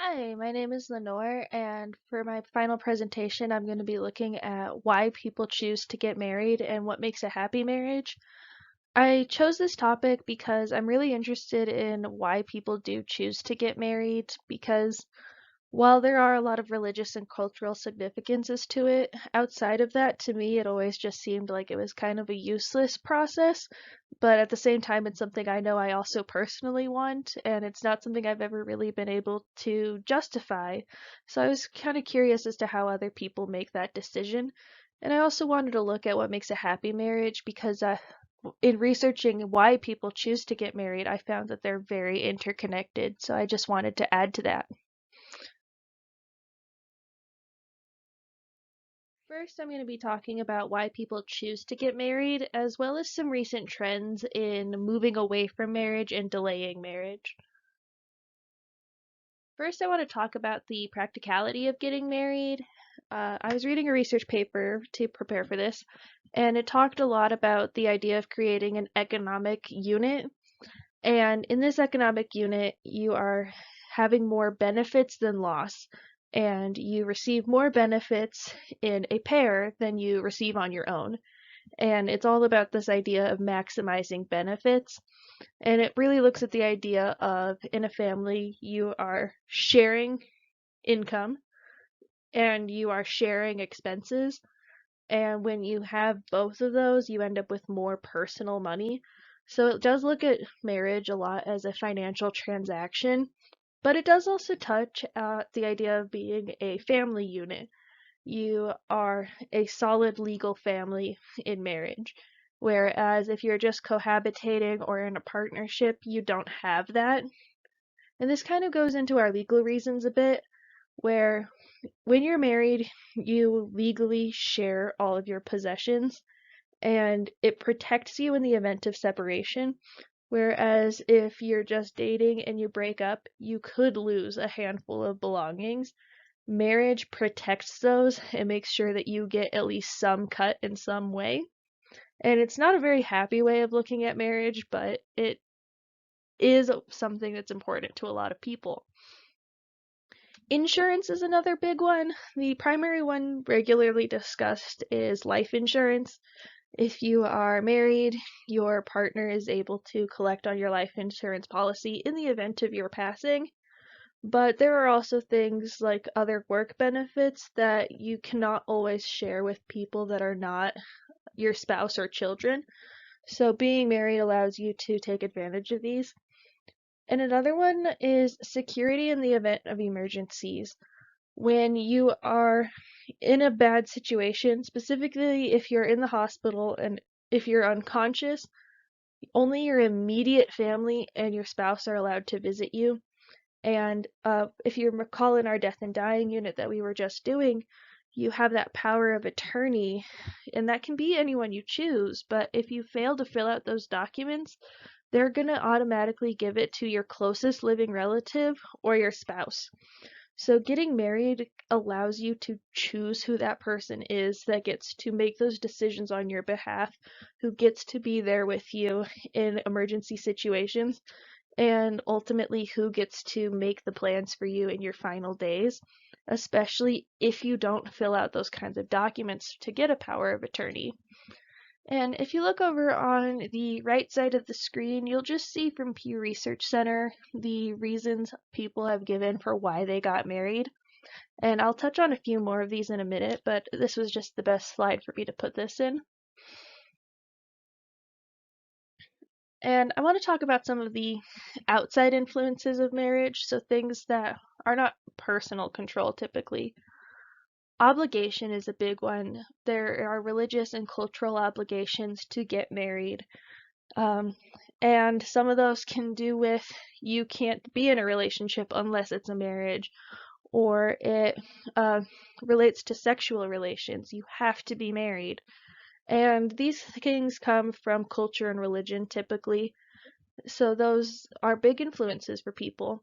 Hi, my name is Lenore, and for my final presentation, I'm going to be looking at why people choose to get married and what makes a happy marriage. I chose this topic because I'm really interested in why people do choose to get married, because while there are a lot of religious and cultural significances to it, outside of that, to me, it always just seemed like it was kind of a useless process. But at the same time, it's something I know I also personally want, and it's not something I've ever really been able to justify. So I was kind of curious as to how other people make that decision. And I also wanted to look at what makes a happy marriage because in researching why people choose to get married, I found that they're very interconnected. So I just wanted to add to that. First, I'm going to be talking about why people choose to get married, as well as some recent trends in moving away from marriage and delaying marriage. First, I want to talk about the practicality of getting married. I was reading a research paper to prepare for this, and it talked a lot about the idea of creating an economic unit. And in this economic unit, you are having more benefits than loss, and you receive more benefits in a pair than you receive on your own. And it's all about this idea of maximizing benefits. And it really looks at the idea of in a family, you are sharing income and you are sharing expenses. And when you have both of those, you end up with more personal money. So it does look at marriage a lot as a financial transaction, but it does also touch the idea of being a family unit. You are a solid legal family in marriage. Whereas if you're just cohabitating or in a partnership, you don't have that. And this kind of goes into our legal reasons a bit, where when you're married, you legally share all of your possessions and it protects you in the event of separation. Whereas if you're just dating and you break up, you could lose a handful of belongings. Marriage protects those and makes sure that you get at least some cut in some way. And it's not a very happy way of looking at marriage, but it is something that's important to a lot of people. Insurance is another big one. The primary one regularly discussed is life insurance. If you are married, your partner is able to collect on your life insurance policy in the event of your passing. But there are also things like other work benefits that you cannot always share with people that are not your spouse or children. So being married allows you to take advantage of these. And another one is security in the event of emergencies. When you are in a bad situation, specifically if you're in the hospital and if you're unconscious, only your immediate family and your spouse are allowed to visit you. And if you recall in our death and dying unit that we were just doing, you have that power of attorney, and that can be anyone you choose. But if you fail to fill out those documents, they're going to automatically give it to your closest living relative or your spouse. So getting married allows you to choose who that person is that gets to make those decisions on your behalf, who gets to be there with you in emergency situations, and ultimately who gets to make the plans for you in your final days, especially if you don't fill out those kinds of documents to get a power of attorney. And if you look over on the right side of the screen, you'll just see from Pew Research Center the reasons people have given for why they got married. And I'll touch on a few more of these in a minute, but this was just the best slide for me to put this in. And I want to talk about some of the outside influences of marriage, so things that are not personal control typically. Obligation is a big one. There are religious and cultural obligations to get married. Um, and some of those can do with you can't be in a relationship unless it's a marriage, or it relates to sexual relations. You have to be married. And these things come from culture and religion typically. So those are big influences for people.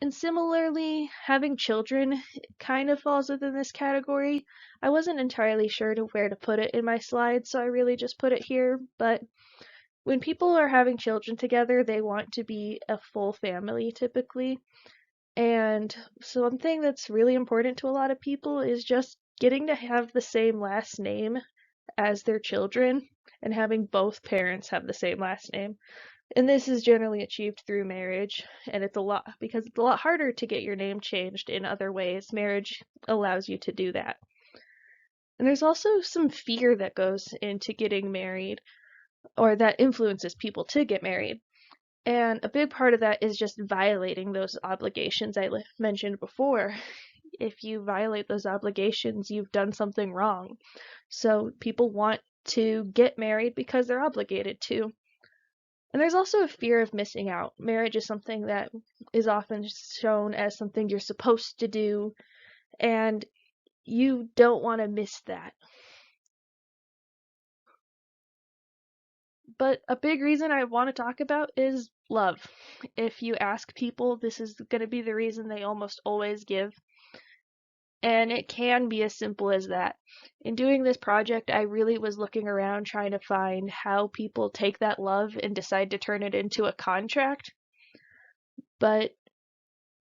And similarly, having children kind of falls within this category. I wasn't entirely sure to where to put it in my slides, so I really just put it here. But when people are having children together, they want to be a full family typically. And so one thing that's really important to a lot of people is just getting to have the same last name as their children and having both parents have the same last name. And this is generally achieved through marriage, and it's a lot harder to get your name changed in other ways. Marriage allows you to do that. And there's also some fear that goes into getting married, or that influences people to get married. And a big part of that is just violating those obligations I mentioned before. If you violate those obligations, you've done something wrong. So people want to get married because they're obligated to. And there's also a fear of missing out. Marriage is something that is often shown as something you're supposed to do, and you don't want to miss that. But a big reason I want to talk about is love. If you ask people, this is going to be the reason they almost always give. And it can be as simple as that. In doing this project, I really was looking around trying to find how people take that love and decide to turn it into a contract. But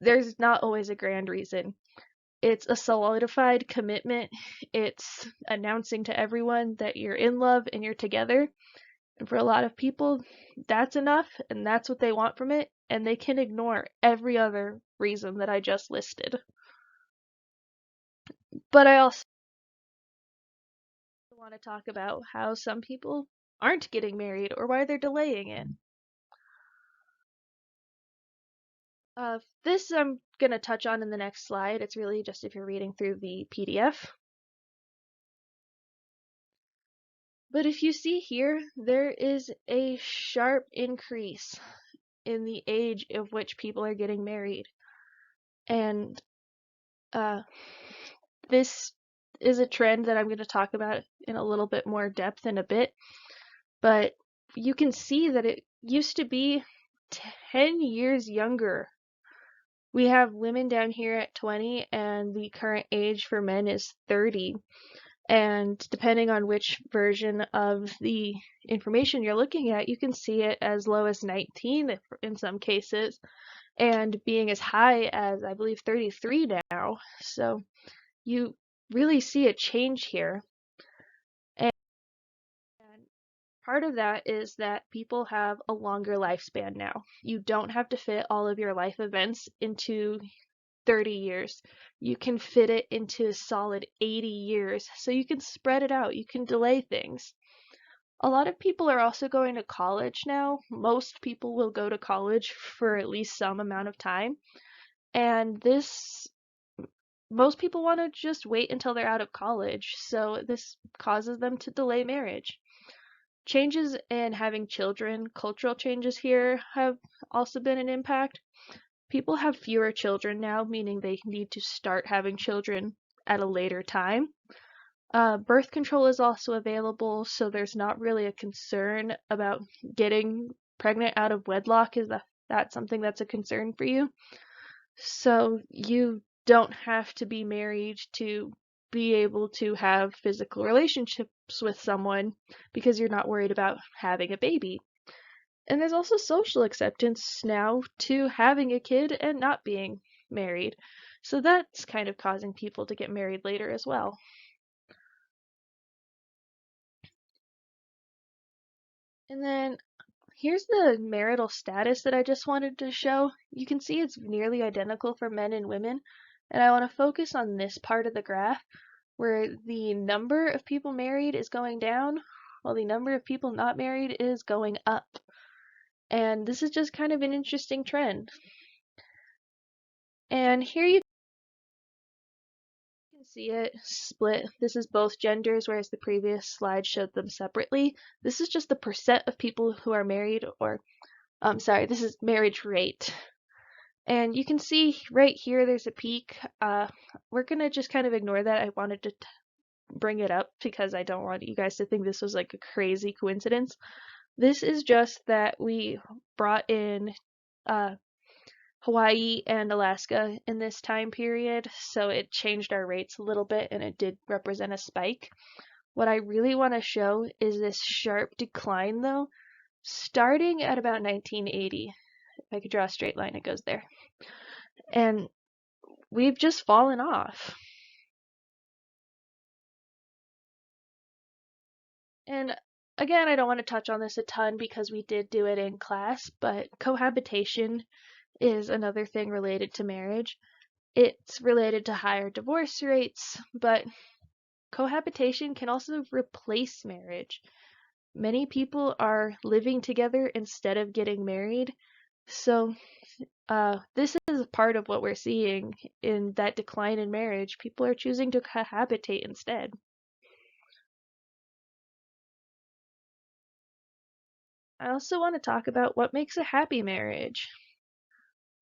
there's not always a grand reason. It's a solidified commitment. It's announcing to everyone that you're in love and you're together. And for a lot of people, that's enough and that's what they want from it, and they can ignore every other reason that I just listed. But I also want to talk about how some people aren't getting married or why they're delaying it. This I'm going to touch on in the next slide. It's really just if you're reading through the PDF. But if you see here, there is a sharp increase in the age of which people are getting married. And this is a trend that I'm going to talk about in a little bit more depth in a bit. But you can see that it used to be 10 years younger. We have women down here at 20, and the current age for men is 30. And depending on which version of the information you're looking at, you can see it as low as 19 in some cases, and being as high as, I believe, 33 now. So you really see a change here. And part of that is that people have a longer lifespan now. You don't have to fit all of your life events into 30 years. You can fit it into a solid 80 years. So you can spread it out. You can delay things. A lot of people are also going to college now. Most people will go to college for at least some amount of time. And most people want to just wait until they're out of college. So this causes them to delay marriage. Changes in having children, cultural changes here have also been an impact. People have fewer children now, meaning they need to start having children at a later time. Birth control is also available, so there's not really a concern about getting pregnant out of wedlock. Is that something that's a concern for you? So you don't have to be married to be able to have physical relationships with someone because you're not worried about having a baby. And there's also social acceptance now to having a kid and not being married. So that's kind of causing people to get married later as well. And then here's the marital status that I just wanted to show. You can see it's nearly identical for men and women. And I want to focus on this part of the graph where the number of people married is going down while the number of people not married is going up. And this is just kind of an interesting trend. And here you can see it split. This is both genders, whereas the previous slide showed them separately. This is just the percent of people who are married, or this is marriage rate. And you can see right here there's a peak. We're going to just kind of ignore that. I wanted to bring it up because I don't want you guys to think this was like a crazy coincidence. This is just that we brought in Hawaii and Alaska in this time period, so it changed our rates a little bit and it did represent a spike. What I really want to show is this sharp decline though, starting at about 1980. If I could draw a straight line, it goes there. and we've just fallen off. And again, I don't want to touch on this a ton because we did do it in class, but cohabitation is another thing related to marriage. It's related to higher divorce rates, but cohabitation can also replace marriage. Many people are living together instead of getting married. So, this is part of what we're seeing in that decline in marriage. People are choosing to cohabitate instead. I also want to talk about what makes a happy marriage.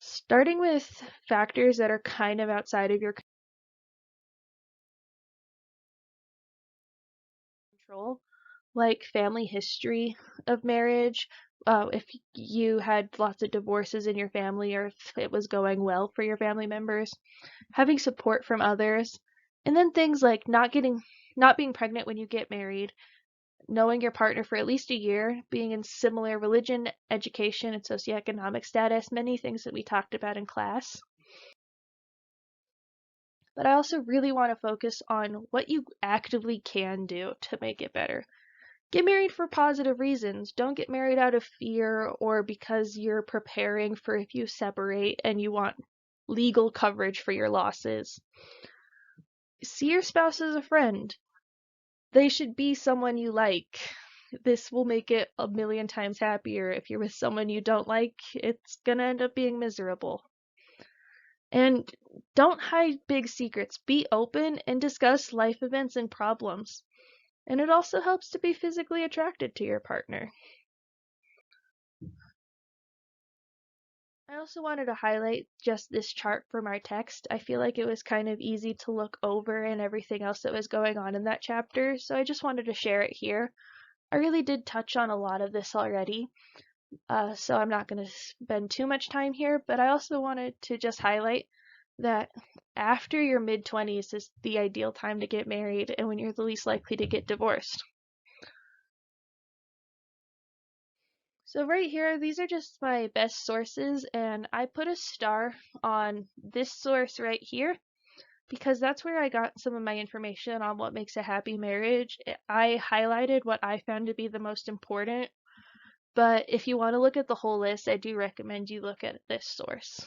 Starting with factors that are kind of outside of your control, like family history of marriage. If you had lots of divorces in your family or if it was going well for your family members, having support from others, and then things like not being pregnant when you get married, knowing your partner for at least a year, being in similar religion, education, and socioeconomic status, many things that we talked about in class. But I also really want to focus on what you actively can do to make it better. Get married for positive reasons. Don't get married out of fear or because you're preparing for if you separate and you want legal coverage for your losses. See your spouse as a friend. They should be someone you like. This will make it a million times happier. If you're with someone you don't like, it's gonna end up being miserable. And don't hide big secrets. Be open and discuss life events and problems. And it also helps to be physically attracted to your partner. I also wanted to highlight just this chart from our text. I feel like it was kind of easy to look over and everything else that was going on in that chapter, so I just wanted to share it here. I really did touch on a lot of this already, so I'm not going to spend too much time here, but I also wanted to just highlight that after your mid-20s is the ideal time to get married and when you're the least likely to get divorced. So right here, these are just my best sources, and I put a star on this source right here because that's where I got some of my information on what makes a happy marriage. I highlighted what I found to be the most important, but if you want to look at the whole list, I do recommend you look at this source.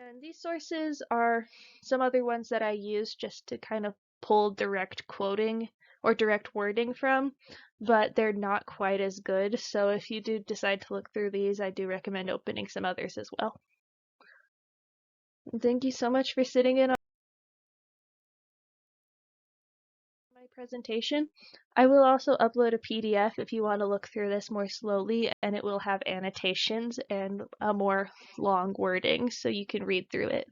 And these sources are some other ones that I use just to kind of pull direct quoting or direct wording from, but they're not quite as good. So if you do decide to look through these, I do recommend opening some others as well. And thank you so much for sitting in on my presentation. I will also upload a PDF if you want to look through this more slowly, and it will have annotations and a more long wording so you can read through it.